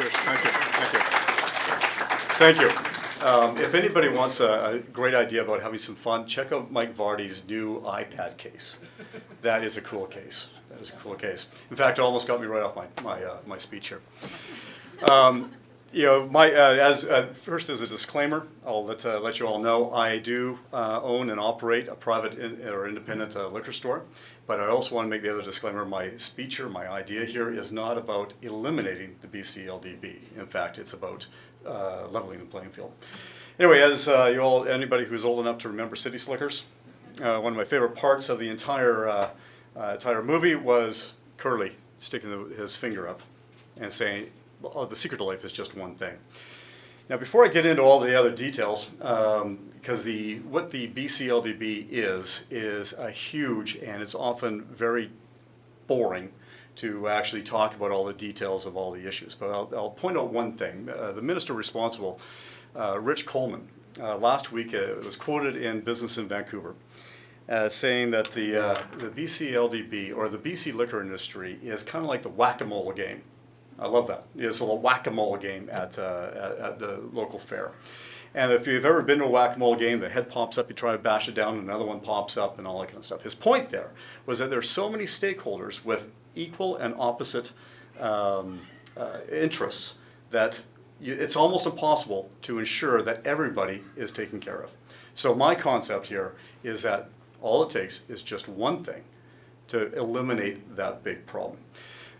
Cheers. Thank you. Thank you. If anybody wants a great idea about having some fun, check out Mike Vardy's new iPad case. That is a cool case. That is a cool case. In fact, it almost got me right off my speech here. You know, first as a disclaimer, I'll let you all know I do own and operate a private or independent liquor store, but I also want to make the other disclaimer: my speech or my idea here is not about eliminating the BC LDB. In fact, it's about leveling the playing field. Anyway, as anybody who's old enough to remember City Slickers, one of my favorite parts of the entire movie was Curly sticking his finger up and saying, "Oh, the secret to life is just one thing." Now, before I get into all the other details, because what the BCLDB is a huge, and it's often very boring to actually talk about all the details of all the issues. But I'll point out one thing. The minister responsible, Rich Coleman, last week was quoted in Business in Vancouver saying that the BCLDB, or the BC liquor industry, is kind of like the whack-a-mole game. I love that. It's a little whack-a-mole game at the local fair. And if you've ever been to a whack-a-mole game, the head pops up, you try to bash it down, and another one pops up, and all that kind of stuff. His point there was that there's so many stakeholders with equal and opposite interests that it's almost impossible to ensure that everybody is taken care of. So my concept here is that all it takes is just one thing to eliminate that big problem.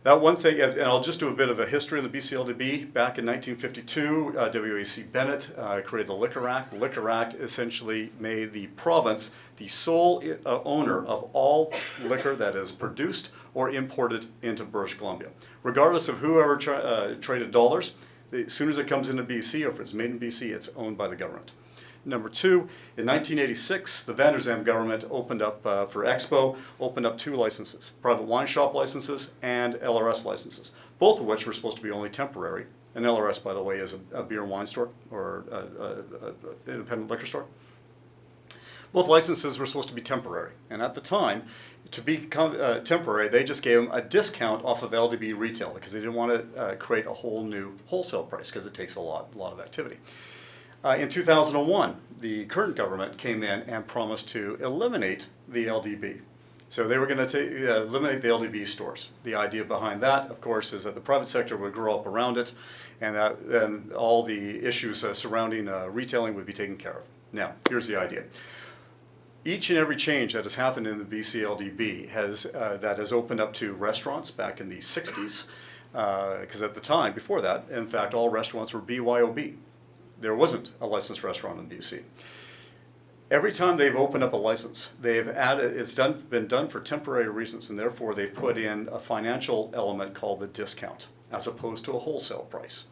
That one thing, and I'll just do a bit of a history of the BCLDB. Back in 1952, W.A.C. Bennett created the Liquor Act. The Liquor Act essentially made the province the sole owner of all liquor that is produced or imported into British Columbia. Regardless of whoever traded dollars, as soon as it comes into BC, or if it's made in BC, it's owned by the government. Number two, in 1986, the Van der Zalm government opened up, for Expo, opened up 2 licenses, private wine shop licenses and LRS licenses, both of which were supposed to be only temporary. An LRS, by the way, is a beer and wine store, or an independent liquor store. Both licenses were supposed to be temporary, and at the time, to be temporary, they just gave them a discount off of LDB retail because they didn't want to create a whole new wholesale price because it takes a lot of activity. In 2001, the current government came in and promised to eliminate the LDB. So they were going to eliminate the LDB stores. The idea behind that, of course, is that the private sector would grow up around it, and then all the issues surrounding retailing would be taken care of. Now, here's the idea. Each and every change that has happened in the BCLDB that has opened up to restaurants back in the 60s, because at the time, before that, in fact, all restaurants were BYOB. There wasn't a licensed restaurant in BC. Every time they've opened up a license, they've added, been done for temporary reasons, and therefore they've put in a financial element called the discount, as opposed to a wholesale price.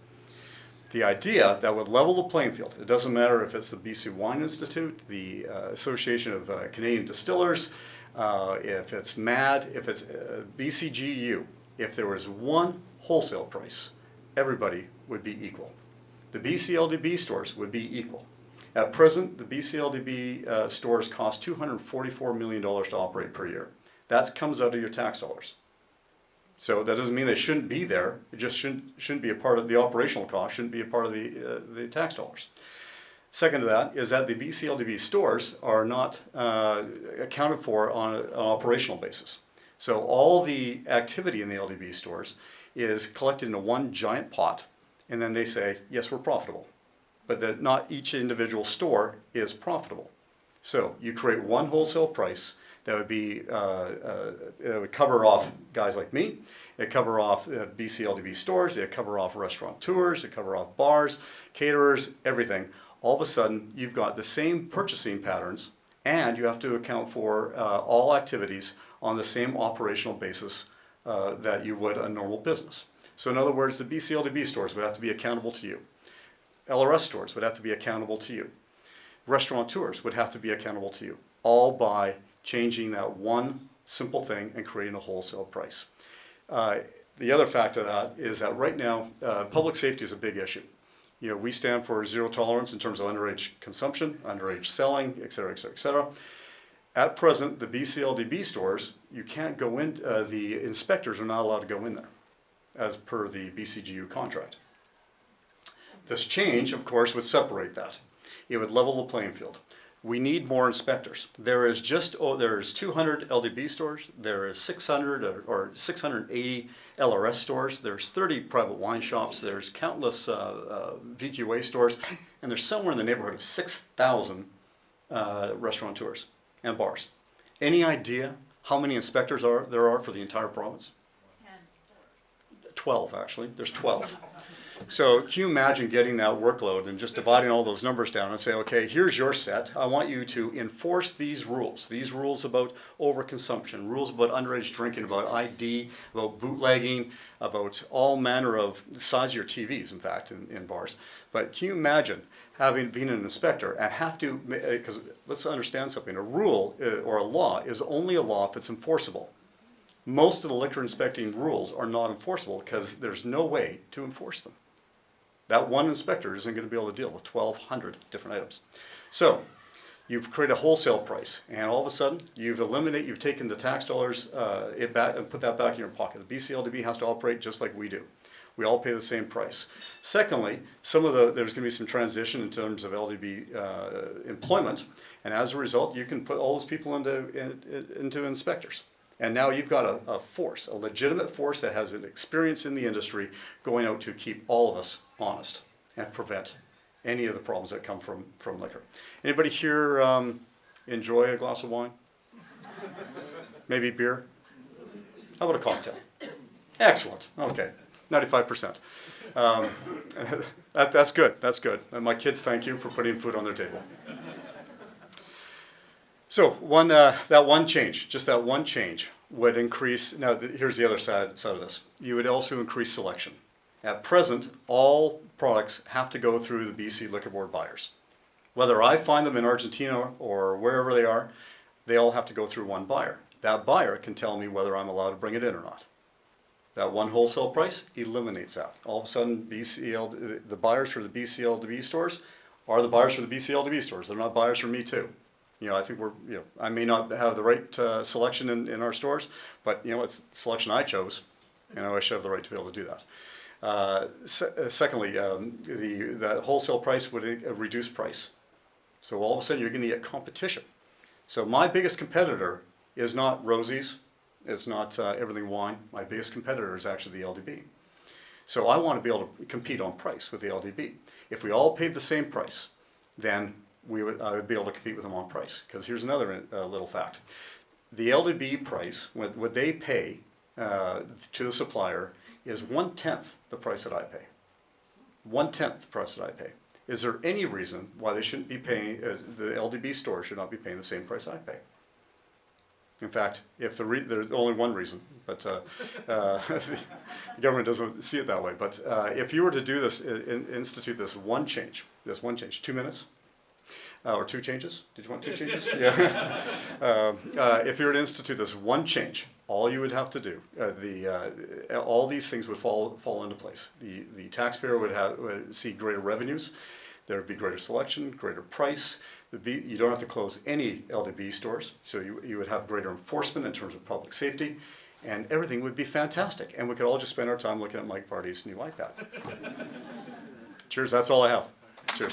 The idea that would level the playing field, it doesn't matter if it's the BC Wine Institute, the Association of Canadian Distillers, if it's MAD, if it's BCGU, if there was one wholesale price, everybody would be equal. The BCLDB stores would be equal. At present, the BCLDB stores cost $244 million to operate per year. That comes out of your tax dollars. So that doesn't mean they shouldn't be there. It just shouldn't be a part of the operational cost, shouldn't be a part of the tax dollars. Second to that is that the BCLDB stores are not accounted for on an operational basis. So all the activity in the LDB stores is collected into one giant pot, and then they say, yes, we're profitable. But that not each individual store is profitable. So you create one wholesale price that would be, it would cover off guys like me, it cover off BCLDB stores, it cover off restaurateurs, it cover off bars, caterers, everything. All of a sudden, you've got the same purchasing patterns, and you have to account for all activities on the same operational basis that you would a normal business. So in other words, the BCLDB stores would have to be accountable to you. LRS stores would have to be accountable to you. Restaurateurs would have to be accountable to you, all by changing that one simple thing and creating a wholesale price. The other factor of that is that right now, public safety is a big issue. You know, we stand for zero tolerance in terms of underage consumption, underage selling, et cetera, et cetera, et cetera. At present, the BCLDB stores, you can't go in, the inspectors are not allowed to go in there, as per the BCGU contract. This change, of course, would separate that. It would level the playing field. We need more inspectors. There's 200 LDB stores, there is 600 or 680 LRS stores, there's 30 private wine shops, there's countless VQA stores, and there's somewhere in the neighborhood of 6,000 restaurateurs and bars. Any idea how many inspectors there are for the entire province? 12, actually. There's 12. So can you imagine getting that workload and just dividing all those numbers down and say, okay, here's your set. I want you to enforce these rules about overconsumption, rules about underage drinking, about ID, about bootlegging, about all manner of the size of your TVs, in fact, in bars. But can you imagine being an inspector and have to, because let's understand something, a rule or a law is only a law if it's enforceable. Most of the liquor inspecting rules are not enforceable because there's no way to enforce them. That one inspector isn't going to be able to deal with 1,200 different items. So you've created a wholesale price, and all of a sudden you've taken the tax dollars back and put that back in your pocket. The BCLDB has to operate just like we do. We all pay the same price. Secondly, there's going to be some transition in terms of LDB employment, and as a result, you can put all those people into inspectors. And now you've got a legitimate force that has an experience in the industry going out to keep all of us honest and prevent any of the problems that come from liquor. Anybody here enjoy a glass of wine? Maybe beer? How about a cocktail? Excellent. Okay, 95%. That's good. That's good. And my kids thank you for putting food on their table. So that one change would increase. Now here's the other side of this. You would also increase selection. At present, all products have to go through the BC Liquor Board buyers. Whether I find them in Argentina or wherever they are, they all have to go through one buyer. That buyer can tell me whether I'm allowed to bring it in or not. That one wholesale price eliminates that. All of a sudden, the buyers for the BCLDB stores are the buyers for the BCLDB stores. They're not buyers for me too. I think I may not have the right selection in our stores, but it's the selection I chose, and I should have the right to be able to do that. Secondly, the wholesale price would reduce price. So all of a sudden you're going to get competition. So my biggest competitor is not Rosie's, it's not Everything Wine. My biggest competitor is actually the LDB. So I want to be able to compete on price with the LDB. If we all paid the same price, then I would be able to compete with them on price. Because here's another little fact. The LDB price, what they pay to the supplier, is 1/10 the price that I pay. 1/10 the price that I pay. Is there any reason why they shouldn't be paying, the LDB store should not be paying the same price I pay? In fact, there's only one reason, but the government doesn't see it that way. But if you were to do this, institute this one change, 2 minutes, or two changes? Did you want two changes? Yeah. If you were to institute this one change, all you would have to do, all these things would fall into place. The taxpayer would see greater revenues. There would be greater selection, greater price. You don't have to close any LDB stores, so you would have greater enforcement in terms of public safety, and everything would be fantastic. And we could all just spend our time looking at Mike Vardy's new iPad. Cheers, that's all I have. Cheers.